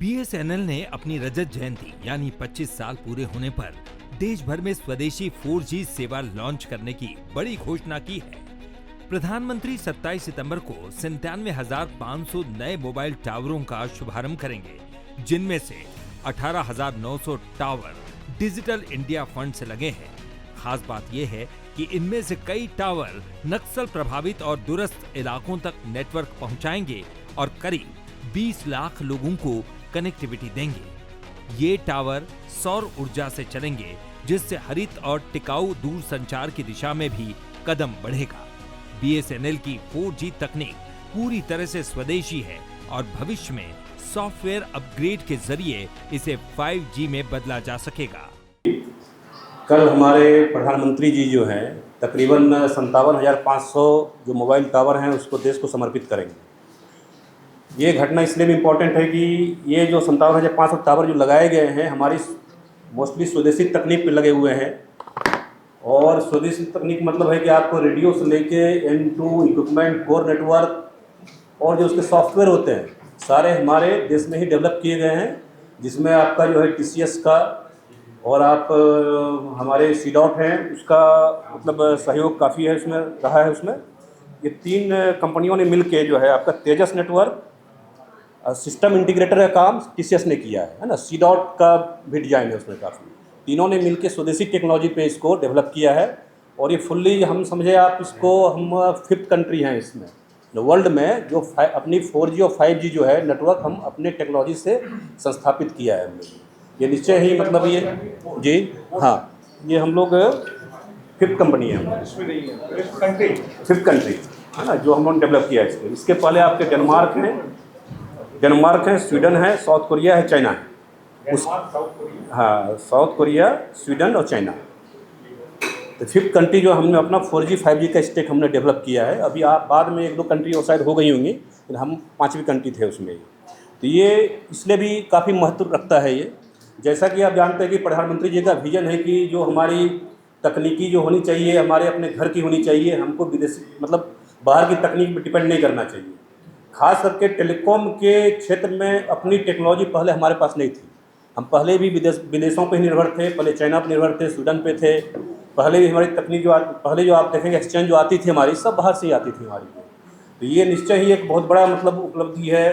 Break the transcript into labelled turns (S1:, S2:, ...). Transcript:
S1: BSNL ने अपनी रजत जयंती यानी 25 साल पूरे होने पर देश भर में स्वदेशी 4G सेवा लॉन्च करने की बड़ी घोषणा की है। प्रधानमंत्री 27 सितंबर को 97,500 नए मोबाइल टावरों का शुभारंभ करेंगे, जिनमें से 18,900 टावर डिजिटल इंडिया फंड से लगे हैं। खास बात यह है कि इनमें से कई टावर नक्सल प्रभावित और दूरस्थ इलाकों तक नेटवर्क पहुंचाएंगे और करीब 20 लाख लोगों को कनेक्टिविटी देंगे। ये टावर सौर ऊर्जा से चलेंगे, जिससे हरित और टिकाऊ दूरसंचार की दिशा में भी कदम बढ़ेगा। बीएसएनएल की 4G तकनीक पूरी तरह से स्वदेशी है और भविष्य में सॉफ्टवेयर अपग्रेड के जरिए इसे 5G में बदला जा सकेगा।
S2: कल हमारे प्रधानमंत्री जी जो हैं तकरीबन 57,500 जो मोबाइल टावर हैं उसको देश को समर्पित करेंगे। ये घटना इसलिए भी इम्पोर्टेंट है कि ये जो 57,500 टावर जो लगाए गए हैं हमारी मोस्टली स्वदेशी तकनीक पे लगे हुए हैं। और स्वदेशी तकनीक मतलब है कि आपको रेडियो से लेके N2 इक्विपमेंट, कोर नेटवर्क और जो उसके सॉफ्टवेयर होते हैं सारे हमारे देश में ही डेवलप किए गए हैं, जिसमें आपका जो है TCS का और आप हमारे C.DOT हैं उसका मतलब सहयोग काफ़ी है उसमें रहा है। उसमें ये 3 कंपनियों ने मिलके जो है आपका तेजस नेटवर्क सिस्टम इंटीग्रेटर का काम TCS ने किया है ना। C.DOT का भी डिजाइन है उसमें काफ़ी। तीनों ने मिलके स्वदेशी टेक्नोलॉजी पे इसको डेवलप किया है और ये फुल्ली हम समझे आप इसको हम 5th कंट्री हैं इसमें वर्ल्ड में जो अपनी 4G और 5G जो है नेटवर्क हम अपने टेक्नोलॉजी से संस्थापित किया है हमने। ये निश्चय ही मतलब ये जी हाँ ये हम लोग 5th कंपनी है, 5th कंट्री है ना जो हम लोगों ने डेवलप किया है। इसके पहले आपके डेनमार्क है, स्वीडन है, साउथ कोरिया है, चाइना है। हाँ साउथ कोरिया, स्वीडन और चाइना। तो 5th कंट्री जो हमने अपना 4G 5G का स्टेक हमने डेवलप किया है। अभी आप बाद में 1-2 कंट्री और शायद हो गई होंगी, लेकिन हम 5वीं कंट्री थे उसमें। तो ये इसलिए भी काफ़ी महत्व रखता है ये। जैसा कि आप जानते हैं कि प्रधानमंत्री जी का विजन है कि जो हमारी तकनीकी जो होनी चाहिए हमारे अपने घर की होनी चाहिए, हमको विदेशी मतलब बाहर की तकनीक पर डिपेंड नहीं करना चाहिए। खास करके टेलीकॉम के क्षेत्र में अपनी टेक्नोलॉजी पहले हमारे पास नहीं थी। हम पहले भी विदेशों पे ही निर्भर थे, पहले चाइना पे निर्भर थे, स्वीडन पे थे। पहले भी हमारी तकनीक पहले जो आप देखेंगे एक्सचेंज जो आती थी हमारी सब बाहर से ही आती थी हमारी। तो ये निश्चय ही एक बहुत बड़ा मतलब उपलब्धि है